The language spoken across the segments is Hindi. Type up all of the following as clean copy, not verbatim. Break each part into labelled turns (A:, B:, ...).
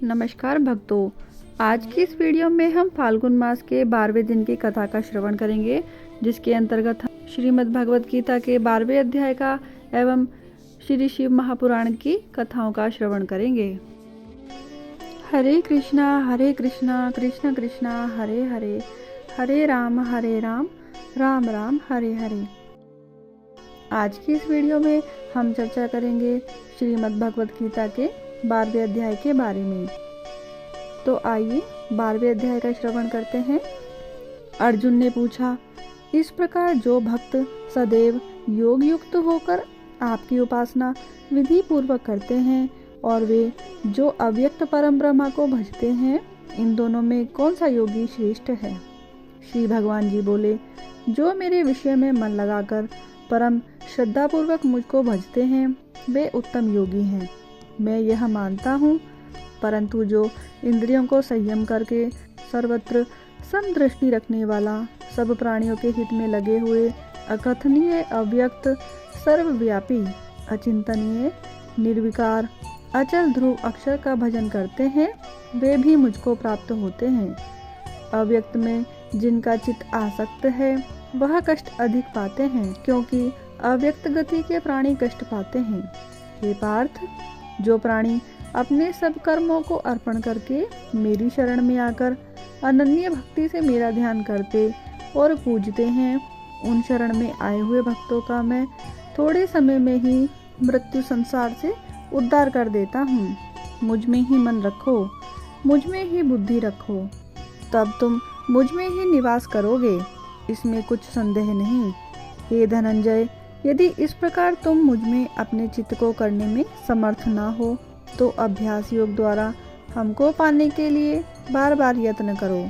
A: नमस्कार भक्तों, आज की इस वीडियो में हम फाल्गुन मास के 12वें दिन की कथा का श्रवण करेंगे, जिसके अंतर्गत हम श्रीमद् भगवत गीता के 12वें अध्याय का एवं श्री शिव महापुराण की कथाओं का श्रवण करेंगे। हरे कृष्णा कृष्ण कृष्णा हरे हरे, हरे राम राम राम हरे हरे। आज की इस वीडियो में हम चर्चा करेंगे श्रीमद् भगवत गीता के 12वें अध्याय के बारे में। तो आइए 12वें अध्याय का श्रवण करते हैं। अर्जुन ने पूछा, इस प्रकार जो भक्त सदैव योग युक्त होकर आपकी उपासना विधि पूर्वक करते हैं और वे जो अव्यक्त परम ब्रह्मा को भजते हैं, इन दोनों में कौन सा योगी श्रेष्ठ है? श्री भगवान जी बोले, जो मेरे विषय में मन लगाकर परम श्रद्धा पूर्वक मुझको भजते हैं, वे उत्तम योगी हैं। मैं यह मानता हूँ, परंतु जो इंद्रियों को संयम करके सर्वत्र समदृष्टि रखने वाला, सब प्राणियों के हित में लगे हुए, अकथनीय, अव्यक्त, सर्वव्यापी, अचिंतनीय, निर्विकार, अचल ध्रुव अक्षर का भजन करते हैं, वे भी मुझको प्राप्त होते हैं। अव्यक्त में जिनका चित्त आसक्त है, वह कष्ट अधिक पाते हैं, क्योंकि अव्यक्त गति के प्राणी कष्ट पाते हैं। हे पार्थ, जो प्राणी अपने सब कर्मों को अर्पण करके मेरी शरण में आकर अनन्य भक्ति से मेरा ध्यान करते और पूजते हैं, उन शरण में आए हुए भक्तों का मैं थोड़े समय में ही मृत्यु संसार से उद्धार कर देता हूँ। मुझ में ही मन रखो, मुझ में ही बुद्धि रखो, तब तुम मुझ में ही निवास करोगे, इसमें कुछ संदेह नहीं। हे धनंजय, यदि इस प्रकार तुम मुझ में अपने चित्त को करने में समर्थ ना हो, तो अभ्यास योग द्वारा हमको पाने के लिए बार बार यत्न करो।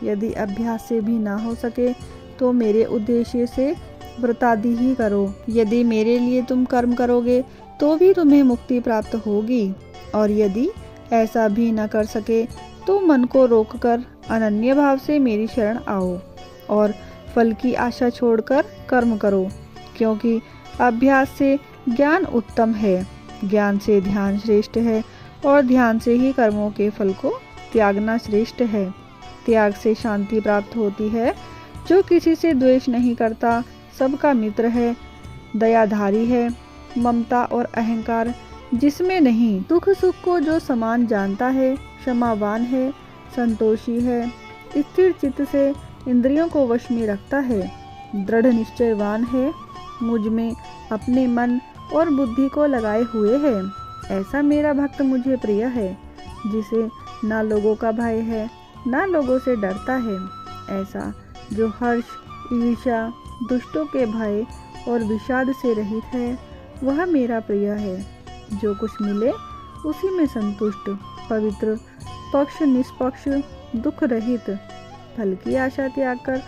A: यदि अभ्यास से भी ना हो सके, तो मेरे उद्देश्य से व्रतादि ही करो। यदि मेरे लिए तुम कर्म करोगे, तो भी तुम्हें मुक्ति प्राप्त होगी, और यदि ऐसा भी न कर सके, तो मन को रोककर अनन्य भाव से मेरी शरण आओ और फल की आशा छोड़कर कर्म करो, क्योंकि अभ्यास से ज्ञान उत्तम है, ज्ञान से ध्यान श्रेष्ठ है, और ध्यान से ही कर्मों के फल को त्यागना श्रेष्ठ है। त्याग से शांति प्राप्त होती है। जो किसी से द्वेष नहीं करता, सबका मित्र है, दयाधारी है, ममता और अहंकार जिसमें नहीं, दुख सुख को जो समान जानता है, क्षमावान है, संतोषी है, स्थिर चित्त से इंद्रियों को वश में रखता है, दृढ़ निश्चयवान है, मुझ में अपने मन और बुद्धि को लगाए हुए है, ऐसा मेरा भक्त मुझे प्रिय है, जिसे ना लोगों का भय है, ना लोगों से डरता है। ऐसा जो हर्ष, ईर्ष्या, दुष्टों के भय और विषाद से रहित है, वह मेरा प्रिय है। जो कुछ मिले उसी में संतुष्ट, पवित्र, पक्ष निष्पक्ष, दुख रहित, फल की आशा त्याग कर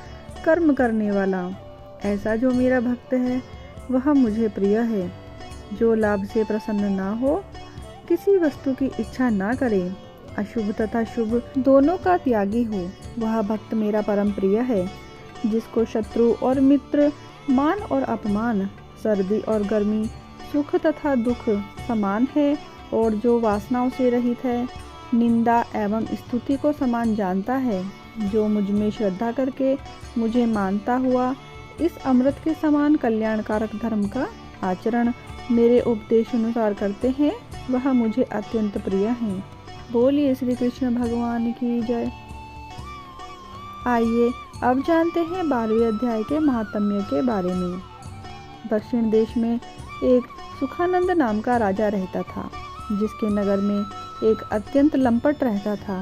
A: कर्म करने वाला, ऐसा जो मेरा भक्त है, वह मुझे प्रिय है। जो लाभ से प्रसन्न ना हो, किसी वस्तु की इच्छा ना करे, अशुभ तथा शुभ दोनों का त्यागी हो, वह भक्त मेरा परम प्रिय है। जिसको शत्रु और मित्र, मान और अपमान, सर्दी और गर्मी, सुख तथा दुख समान है, और जो वासनाओं से रहित है, निंदा एवं स्तुति को समान जानता है, जो मुझ में श्रद्धा करके मुझे मानता हुआ इस अमृत के समान कल्याणकारक धर्म का आचरण मेरे उपदेश अनुसार करते हैं, वह मुझे अत्यंत प्रिय है। बोलिए श्री कृष्ण भगवान की जय। आइए अब जानते हैं 12वें अध्याय के महात्म्य के बारे में। दक्षिण देश में एक सुखानंद नाम का राजा रहता था, जिसके नगर में एक अत्यंत लंपट रहता था।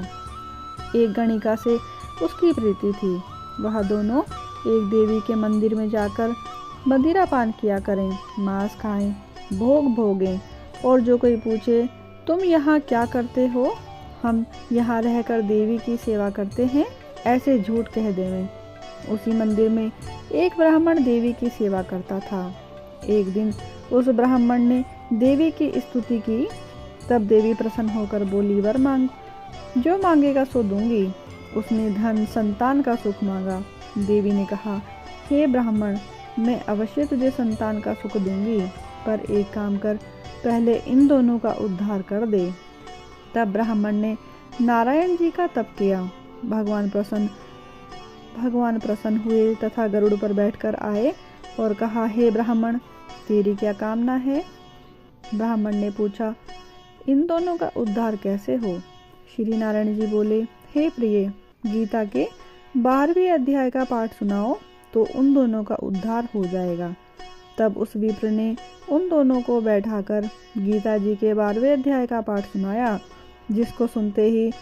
A: एक गणिका से उसकी प्रीति थी। वह दोनों एक देवी के मंदिर में जाकर मदिरा पान किया करें, मांस खाएं, भोग भोगें, और जो कोई पूछे, तुम यहाँ क्या करते हो? हम यहाँ रहकर देवी की सेवा करते हैं, ऐसे झूठ कह देवें। उसी मंदिर में एक ब्राह्मण देवी की सेवा करता था। एक दिन उस ब्राह्मण ने देवी की स्तुति की, तब देवी प्रसन्न होकर बोली, वर मांग, जो मांगेगा सो दूंगी। उसने धन, संतान का सुख मांगा। देवी ने कहा, हे ब्राह्मण, मैं अवश्य तुझे संतान का सुख दूंगी, पर एक काम कर, पहले इन दोनों का उद्धार कर दे। तब ब्राह्मण ने नारायण जी का तप किया। भगवान प्रसन्न हुए तथा गरुड़ पर बैठकर आए और कहा, हे ब्राह्मण, तेरी क्या कामना है? ब्राह्मण ने पूछा, इन दोनों का उद्धार कैसे हो? श्री नारायण जी बोले, हे प्रिय, गीता के 12वें अध्याय का पाठ सुनाओ तो उन दोनों का उद्धार हो जाएगा। तब उस विप्र ने उन दोनों को बैठाकर गीता जी के 12वें अध्याय का पाठ सुनाया, जिसको सुनते ही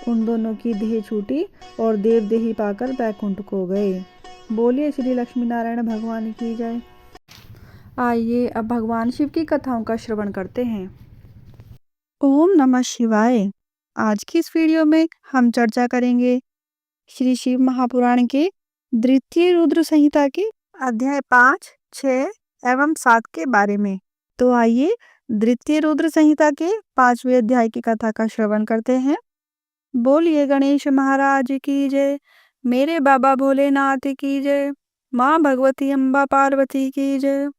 A: उन दोनों की देह छूटी और देवदेही पाकर बैकुंठ को गए। बोलिए श्री लक्ष्मी नारायण भगवान की जय। आइए अब भगवान शिव की कथाओं का श्रवण करते हैं। ओम नमः शिवाय। आज की इस वीडियो में हम चर्चा करेंगे श्री शिव महापुराण के द्वितीय रुद्र संहिता के अध्याय 5, 6 एवं 7 के बारे में। तो आइए द्वितीय रुद्र संहिता के 5वें अध्याय की कथा का श्रवण करते हैं। बोलिए गणेश महाराज की जय, मेरे बाबा भोलेनाथ की जय, माँ भगवती अम्बा पार्वती की जय।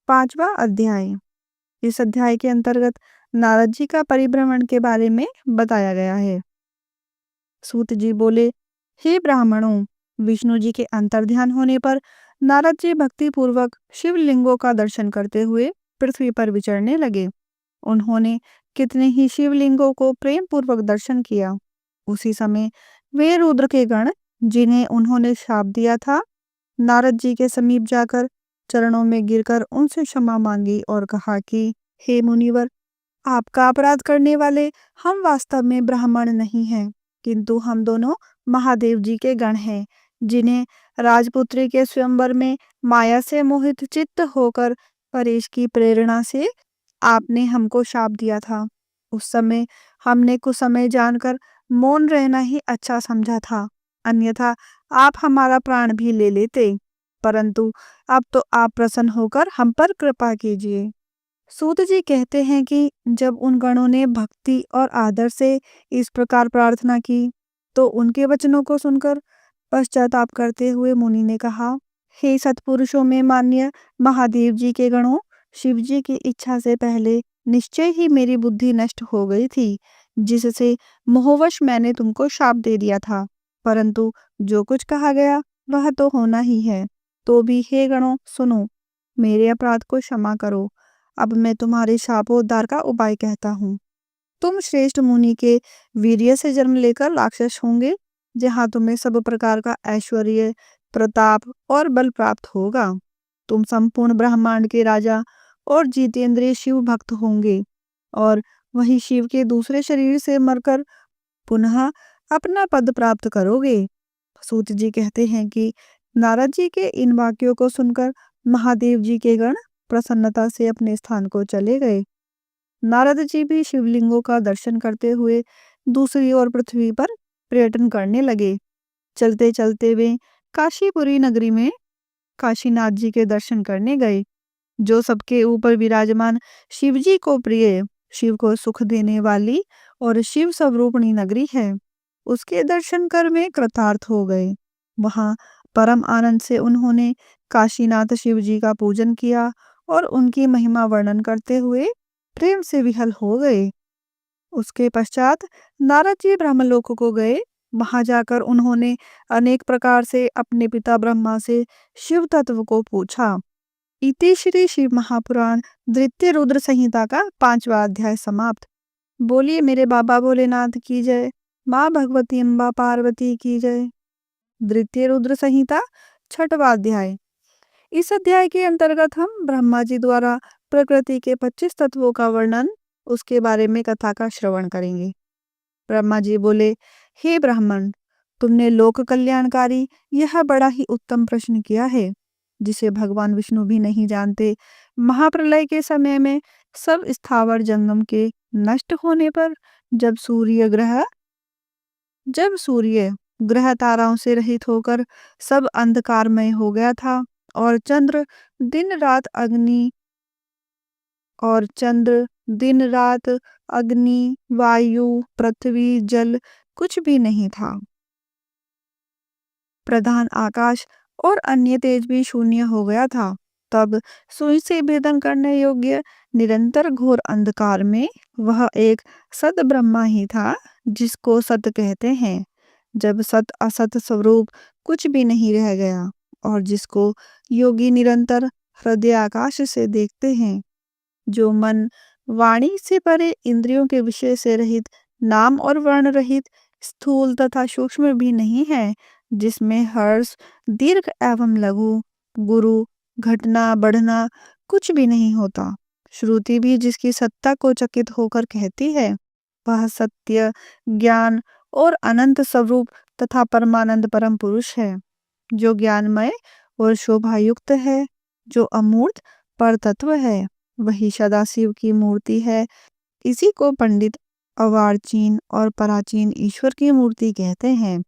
A: 5वां अध्याय। इस अध्याय के अंतर्गत नारद जी का परिभ्रमण के बारे में बताया गया है। सूत जी बोले, हे ब्राह्मणों, विष्णु जी के अंतर्ध्यान होने पर नारद जी भक्ति पूर्वक शिवलिंगों का दर्शन करते हुए पृथ्वी पर विचरने लगे। उन्होंने कितने ही शिवलिंगों को प्रेम पूर्वक दर्शन किया। उसी समय वे रुद्र के गण, जिन्हें उन्होंने शाप दिया था, नारद जी के समीप जाकर चरणों में गिरकर उनसे क्षमा मांगी और कहा कि हे मुनिवर, आपका अपराध करने वाले हम वास्तव में ब्राह्मण नहीं हैं, किंतु हम दोनों महादेव जी के गण हैं, जिन्हें राजपुत्री के स्वयंवर में माया से मोहित चित्त होकर परेश की प्रेरणा से आपने हमको शाप दिया था। उस समय हमने कुछ समय जानकर मौन रहना ही अच्छा समझा था, अन्यथा आप हमारा प्राण भी ले लेते। परंतु अब तो आप प्रसन्न होकर हम पर कृपा कीजिए। सूत जी कहते हैं कि जब उन गणों ने भक्ति और आदर से इस प्रकार प्रार्थना की, तो उनके वचनों को सुनकर पश्चाताप करते हुए मुनि ने कहा, हे सत्पुरुषों में मान्य महादेव जी के गणों, शिव जी की इच्छा से पहले निश्चय ही मेरी बुद्धि नष्ट हो गई थी, जिससे मोहवश मैंने तुमको शाप दे दिया था। परंतु जो कुछ कहा गया वह तो होना ही है। तो भी हे गणों, सुनो, मेरे अपराध को क्षमा करो। अब मैं तुम्हारे शापोद्धार का उपाय कहता हूँ। तुम श्रेष्ठ मुनि के वीर्य से जन्म लेकर राक्षस होंगे, जहाँ तुम्हें सब प्रकार का ऐश्वर्य, प्रताप और बल प्राप्त होगा। तुम संपूर्ण ब्रह्मांड के राजा और जितेंद्रिय शिव भक्त होंगे और वही शिव के दूसरे शरीर से मरकर पुनः अपना पद प्राप्त करोगे। सूत जी कहते हैं कि नारद जी के इन वाक्यों को सुनकर महादेव जी के गण प्रसन्नता से अपने स्थान को चले गए। नारद जी भी शिवलिंगों का दर्शन करते हुए दूसरी ओर पृथ्वी पर पर्यटन करने लगे। चलते चलते वे काशीपुरी नगरी में काशीनाथ जी के दर्शन करने गए, जो सबके ऊपर विराजमान शिव जी को प्रिय, शिव को सुख देने वाली और शिव स्वरूपणी नगरी है। उसके दर्शन कर वे कृतार्थ हो गए। वहां परम आनंद से उन्होंने काशीनाथ शिव जी का पूजन किया और उनकी महिमा वर्णन करते हुए प्रेम से विहल हो गए। उसके पश्चात नारद जी ब्रह्मलोक को गए। वहां जाकर उन्होंने अनेक प्रकार से अपने पिता ब्रह्मा से शिव तत्व को पूछा। इति श्री शिव महापुराण द्वितीय रुद्र संहिता का 5वां अध्याय समाप्त। बोलिए मेरे बाबा भोलेनाथ की जय, माँ भगवती अम्बा पार्वती की जय। द्वितीय रुद्र संहिता 6वां अध्याय। इस अध्याय के अंतर्गत हम ब्रह्मा जी द्वारा प्रकृति के 25 तत्वों का वर्णन, उसके बारे में कथा का श्रवण करेंगे। ब्रह्मा जी बोले, हे ब्राह्मण, तुमने लोक कल्याणकारी यह बड़ा ही उत्तम प्रश्न किया है, जिसे भगवान विष्णु भी नहीं जानते। महाप्रलय के समय में सब स्थावर जंगम के नष्ट होने पर जब सूर्य ग्रह ताराओं से रहित होकर सब अंधकारमय हो गया था और चंद्र दिन रात अग्नि, वायु, पृथ्वी, जल कुछ भी नहीं था। प्रधान आकाश और अन्य तेज भी शून्य हो गया था। तब सुई से भेदन करने योग्य निरंतर घोर अंधकार में वह एक सद ब्रह्मा ही था जिसको सत कहते हैं। जब सत असत स्वरूप कुछ भी नहीं रह गया और जिसको योगी निरंतर हृदय आकाश से देखते हैं, जो मन वाणी से परे इंद्रियों के विषय से रहित, नाम और वर्ण रहित, स्थूल तथा सूक्ष्म भी नहीं है, जिसमें हर्ष, दीर्घ एवं लघु, गुरु, घटना बढ़ना कुछ भी नहीं होता। श्रुति भी जिसकी सत्ता को चकित होकर कहती है, वह सत्य, ज्ञान और अनंत स्वरूप तथा परमानंद परम पुरुष है, जो ज्ञानमय और शोभायुक्त है, जो अमूर्त पर तत्व है, वही सदाशिव की मूर्ति है। इसी को पंडित अवार्चीन और पराचीन ईश्वर की मूर्ति कहते हैं।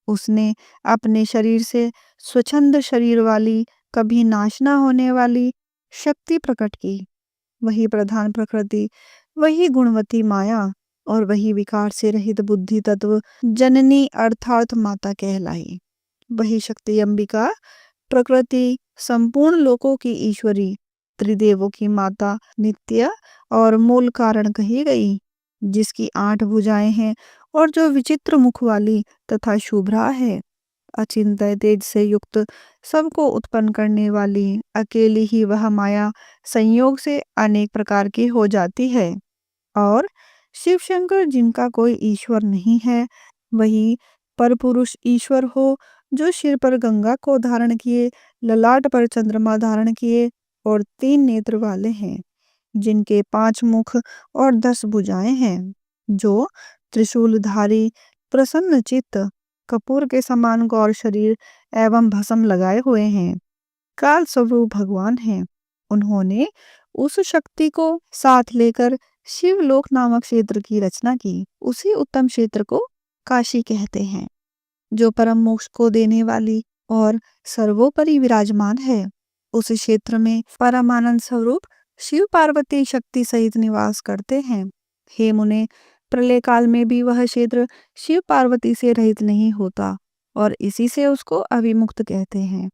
A: उसने अपने शरीर से स्वच्छंद शरीर वाली, कभी नाश न होने वाली शक्ति प्रकट की। वही प्रधान प्रकृति, वही गुणवती माया और वही विकार से रहित बुद्धि तत्व जननी अर्थात माता कहलाई। वही शक्ति अंबिका, प्रकृति, संपूर्ण लोकों की ईश्वरी, त्रिदेवों की माता, नित्य और मूल कारण कही गई, जिसकी 8 भुजाएं हैं और जो विचित्र मुख वाली तथा शुभ्रा है। अचिंत्य तेज से युक्त, सबको उत्पन्न करने वाली अकेली ही वह माया संयोग से अनेक प्रकार की हो जाती है। और शिव शंकर जिनका कोई ईश्वर नहीं है, वही परपुरुष ईश्वर हो, जो सिर पर गंगा को धारण किए, ललाट पर चंद्रमा धारण किए और 3 नेत्र वाले हैं, जिनके 5 मुख और 10 भुजाएं हैं, जो त्रिशूलधारी, प्रसन्न चित्त, कपूर के समान गौर शरीर एवं भस्म लगाए हुए हैं, काल स्वरूप भगवान हैं। उन्होंने उस शक्ति को साथ लेकर शिवलोक नामक क्षेत्र की रचना की। उसी उत्तम क्षेत्र को काशी कहते हैं, जो परम मोक्ष को देने वाली और सर्वोपरि विराजमान है। उस क्षेत्र में परमानंद स्वरूप शिव पार्वती शक्ति सहित निवास करते हैं। हे मुने, प्रलय काल में भी वह क्षेत्र शिव पार्वती से रहित नहीं होता और इसी से उसको अविमुक्त कहते हैं।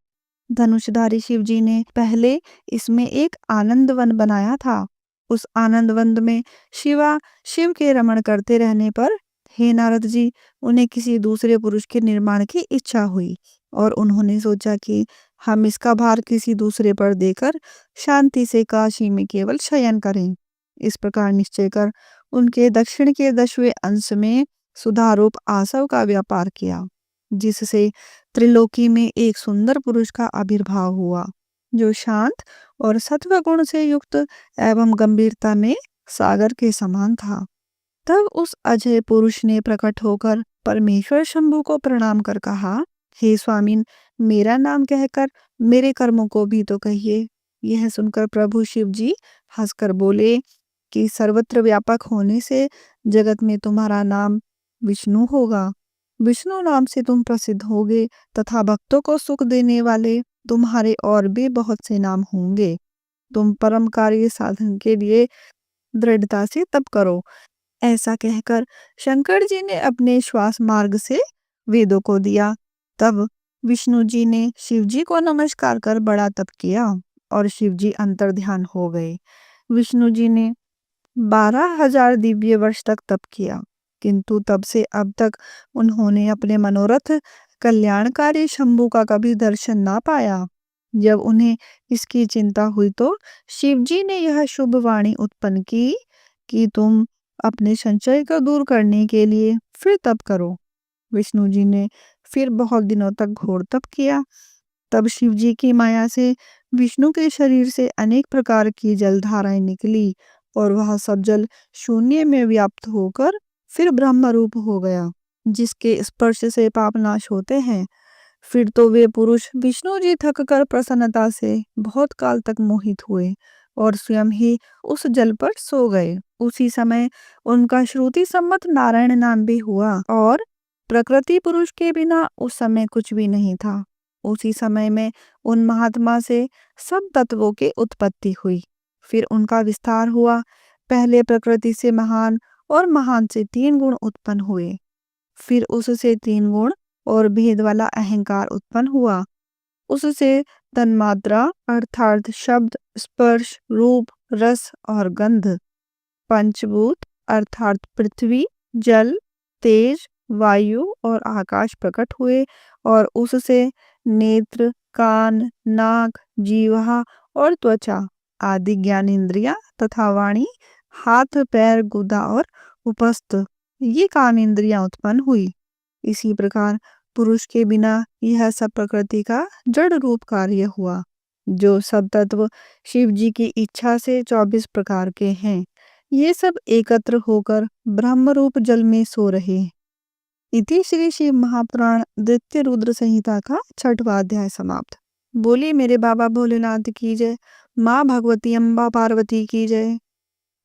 A: धनुषधारी शिव जी ने पहले इसमें एक आनंद वन बनाया था। उस आनंद वन में शिवा शिव के रमण करते रहने पर हे नारद जी, उन्हें किसी दूसरे पुरुष के निर्माण की इच्छा हुई और उन्होंने सोचा कि हम इसका भार किसी दूसरे पर देकर शांति से काशी में केवल शयन करें। इस प्रकार निश्चय कर उनके दक्षिण के 10वें अंश में सुधारूप आसव का व्यापार किया, जिससे त्रिलोकी में एक सुंदर पुरुष का आविर्भाव हुआ, जो शांत और सत्व गुण से युक्त एवं गंभीरता में सागर के समान था। तब उस अजय पुरुष ने प्रकट होकर परमेश्वर शंभु को प्रणाम कर कहा, हे स्वामिन, मेरा नाम कहकर मेरे कर्मों को भी तो कहिए। यह सुनकर प्रभु शिव जी हंसकर बोले कि सर्वत्र व्यापक होने से जगत में तुम्हारा नाम विष्णु होगा। विष्णु नाम से तुम प्रसिद्ध होगे तथा भक्तों को सुख देने वाले तुम्हारे और भी बहुत से नाम होंगे। तुम परम कार्य साधन के लिए दृढ़ता से तप करो। ऐसा कहकर शंकर जी ने अपने श्वास मार्ग से वेदों को दिया। तब विष्णु जी ने शिव जी को नमस्कार कर बड़ा तप किया और शिव जी अंतर ध्यान हो गए। विष्णु जी ने 12,000 दिव्य वर्ष तक तप किया, किंतु तब से अब तक उन्होंने अपने मनोरथ कल्याणकारी शंभु का कभी दर्शन ना पाया। जब उन्हें इसकी चिंता हुई तो शिव जी ने यह शुभ वाणी उत्पन्न की कि तुम अपने संचय को दूर करने के लिए फिर तप करो। विष्णु जी ने फिर बहुत दिनों तक घोर तप किया। तब शिव जी की माया से विष्णु के शरीर से अनेक प्रकार की जलधाराएं निकली और वह सब जल शून्य में व्याप्त होकर फिर ब्रह्म रूप हो गया, जिसके स्पर्श से पाप नाश होते हैं। फिर तो वे पुरुष विष्णु जी थक कर प्रसन्नता से बहुत काल तक मोहित हुए और स्वयं ही उस जल पर सो गए। उसी समय उनका श्रुति सम्मत नारायण नाम भी हुआ और प्रकृति पुरुष के बिना उस समय कुछ भी नहीं था। उसी समय में उन महात्मा से सब तत्वों की उत्पत्ति हुई, फिर उनका विस्तार हुआ। पहले प्रकृति से महान और महान से 3 गुण उत्पन्न हुए, फिर उससे 3 गुण और भेद वाला अहंकार उत्पन्न हुआ। उससे तन्मात्रा अर्थात शब्द, स्पर्श, रूप, रस और गंध। पंचभूत अर्थात पृथ्वी, जल, तेज, वायु और आकाश प्रकट हुए और उससे नेत्र, कान, नाक, जीवा और त्वचा आदि ज्ञानेंद्रियां तथा वाणी, हाथ, पैर, गुदा और उपस्थ ये काम इंद्रियां उत्पन्न हुई। इसी प्रकार पुरुष के बिना यह सब प्रकृति का जड़ रूप कार्य हुआ। जो सब तत्व शिव जी की इच्छा से 24 प्रकार के हैं, ये सब एकत्र होकर ब्रह्म रूप जल में सो रहे। इति श्री शिव महापुराण द्वितीय रुद्र संहिता का 6वां अध्याय समाप्त। बोलिए मेरे बाबा भोलेनाथ की जय, माँ भगवती अम्बा पार्वती की जय।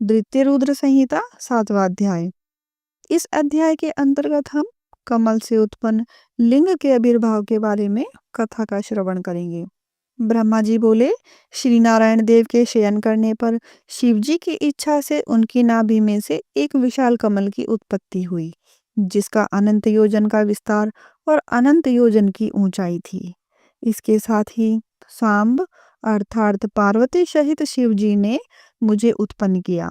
A: द्वितीय रुद्र संहिता 7वां अध्याय। इस अध्याय के अंतर्गत हम कमल से उत्पन्न लिंग के आविर्भाव के बारे में कथा का श्रवण करेंगे। ब्रह्मा जी बोले, श्री नारायण देव के शयन करने पर शिव जी की इच्छा से उनकी नाभि में से एक विशाल कमल की उत्पत्ति हुई, जिसका अनंत योजन का विस्तार और अनंत योजन की ऊंचाई थी। इसके साथ ही सांब अर्थात पार्वती सहित शिव जी ने मुझे उत्पन्न किया।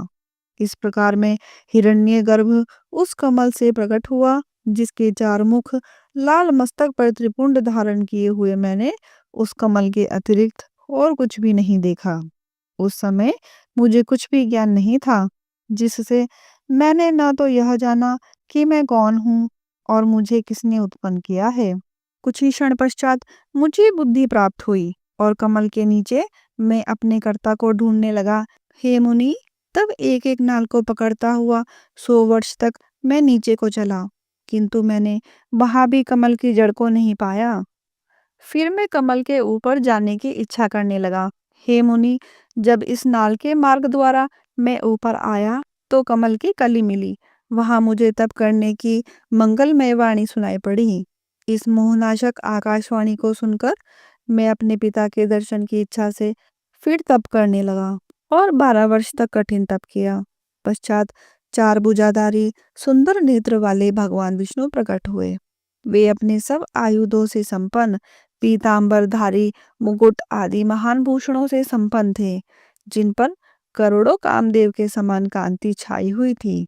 A: इस प्रकार में हिरण्यगर्भ उस कमल से प्रकट हुआ, जिसके 4 मुख, लाल मस्तक पर त्रिपुंड धारण किए हुए मैंने उस कमल के अतिरिक्त और कुछ भी नहीं देखा। उस समय मुझे कुछ भी ज्ञान नहीं था, जिससे मैंने न तो यह जाना कि मैं कौन हूँ और मुझे किसने उत्पन्न किया है। कुछ ही क्षण पश्चात मुझे बुद्धि प्राप्त हुई और कमल के नीचे मैं अपने कर्ता को ढूंढने लगा। हे मुनि, तब एक एक नाल को पकड़ता हुआ 100 वर्ष तक मैं नीचे को चला, किंतु मैंने वहां भी कमल की जड़ को नहीं पाया। फिर मैं कमल के ऊपर जाने की इच्छा करने लगा। हे मुनि, जब इस नाल के मार्ग द्वारा मैं ऊपर आया तो कमल की कली मिली। वहां मुझे तप करने की मंगलमय वाणी सुनाई पड़ी। इस मोहनाशक आकाशवाणी को सुनकर मैं अपने पिता के दर्शन की इच्छा से फिर तप करने लगा और 12 वर्ष तक कठिन तप किया। पश्चात 4 भुजाधारी सुंदर नेत्र वाले भगवान विष्णु प्रकट हुए। वे अपने सब आयुधों से संपन्न, पीतांबरधारी, मुकुट आदि महान भूषणों से संपन्न थे, जिन पर करोड़ों कामदेव के समान कांति छाई हुई थी।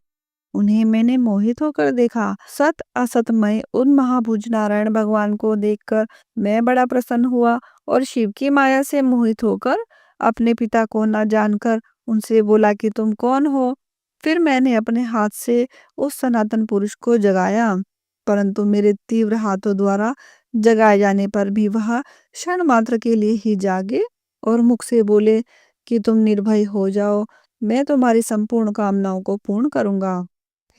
A: उन्हें मैंने मोहित होकर देखा। सत असतमय उन महाभुज नारायण भगवान को देखकर मैं बड़ा प्रसन्न हुआ और शिव की माया से मोहित होकर अपने पिता को न जानकर उनसे बोला कि तुम कौन हो। फिर मैंने अपने हाथ से उस सनातन पुरुष को जगाया, परंतु मेरे तीव्र हाथों द्वारा जगाए जाने पर भी वह क्षण मात्र के लिए ही जागे और मुख से बोले कि तुम निर्भय हो जाओ, मैं तुम्हारी संपूर्ण कामनाओं को पूर्ण करूंगा।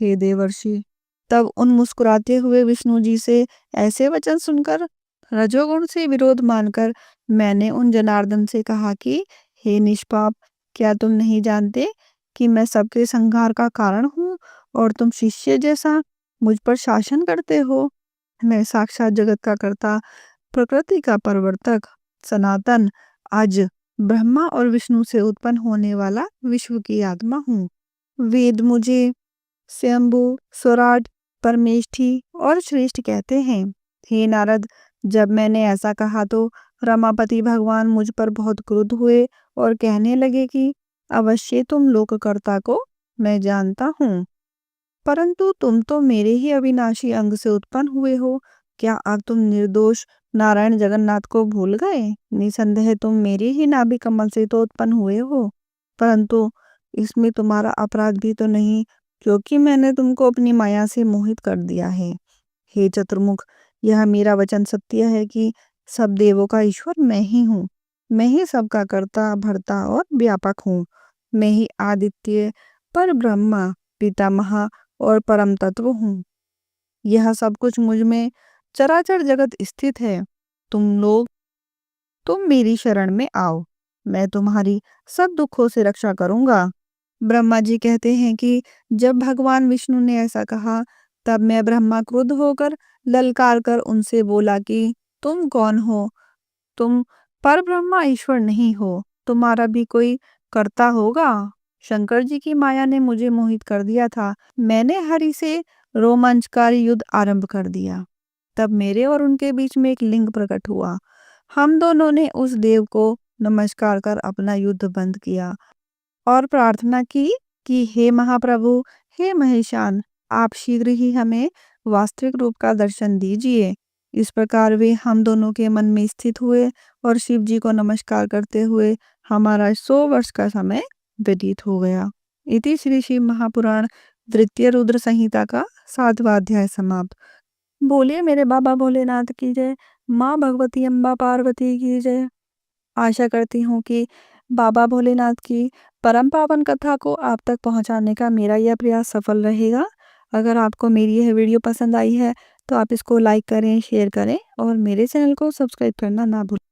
A: हे देवर्षि, तब उन मुस्कुराते हुए विष्णु जी से ऐसे वचन सुनकर रजोगुण से विरोध मानकर मैंने उन जनार्दन से कहा कि हे निष्पाप, क्या तुम नहीं जानते कि मैं सबके संहार का कारण हूँ और तुम शिष्य जैसा मुझ पर शासन करते हो। मैं साक्षात जगत का कर्ता, प्रकृति का प्रवर्तक, सनातन, अज, ब्रह्मा और विष्णु से उत्पन्न होने वाला विश्व की आत्मा हूँ। वेद मुझे स्वयंभू, स्वराट, परमेष्ठी और श्रेष्ठ कहते हैं। हे नारद, जब मैंने ऐसा कहा तो रमापति भगवान मुझ पर बहुत क्रुद्ध हुए और कहने लगे कि अवश्य तुम लोककर्ता को मैं जानता हूँ, परंतु तुम तो मेरे ही अविनाशी अंग से उत्पन्न हुए हो। क्या अब तुम निर्दोष नारायण जगन्नाथ को भूल गए? निसंदेह तुम मेरे ही नाभि कमल से तो उत्पन्न हुए हो, परंतु इसमें तुम्हारा अपराध भी तो नहीं, क्योंकि मैंने तुमको अपनी माया से मोहित कर दिया है। हे चतुर्मुख, यह मेरा वचन सत्य है कि सब देवों का ईश्वर मैं ही हूँ। मैं ही सबका कर्ता, भर्ता और व्यापक हूँ। मैं ही आदित्य, पर ब्रह्मा, पितामह और परम तत्व हूँ। यह सब कुछ मुझ में चराचर जगत स्थित है। तुम मेरी शरण में आओ, मैं तुम्हारी सब दुखों से रक्षा करूंगा। ब्रह्मा जी कहते हैं कि जब भगवान विष्णु ने ऐसा कहा, तब मैं ब्रह्मा क्रुद्ध होकर ललकार कर उनसे बोला कि तुम कौन हो? तुम पर ब्रह्मा ईश्वर नहीं हो, तुम्हारा भी कोई कर्ता होगा। शंकर जी की माया ने मुझे मोहित कर दिया था। मैंने हरि से रोमांचकारी युद्ध आरंभ कर दिया। तब मेरे और उनके बीच में एक लिंग प्रकट हुआ। हम दोनों ने उस देव को नमस्कार कर अपना युद्ध बंद किया और प्रार्थना की कि हे महाप्रभु, हे महेशान, आप शीघ्र ही हमें वास्तविक रूप का दर्शन दीजिए। इस प्रकार वे हम दोनों के मन में स्थित हुए और शिव जी को नमस्कार करते हुए हमारा 100 वर्ष का समय व्यतीत हो गया। इति श्री शिव महापुराण द्वितीय रुद्र संहिता का 7वां अध्याय समाप्त। बोलिए मेरे बाबा भोलेनाथ की जय, माँ भगवती अम्बा पार्वती की जय। आशा करती हूँ कि बाबा भोलेनाथ की परम पावन कथा को आप तक पहुँचाने का मेरा यह प्रयास सफल रहेगा। अगर आपको मेरी यह वीडियो पसंद आई है तो आप इसको लाइक करें, शेयर करें और मेरे चैनल को सब्सक्राइब करना ना भूलें।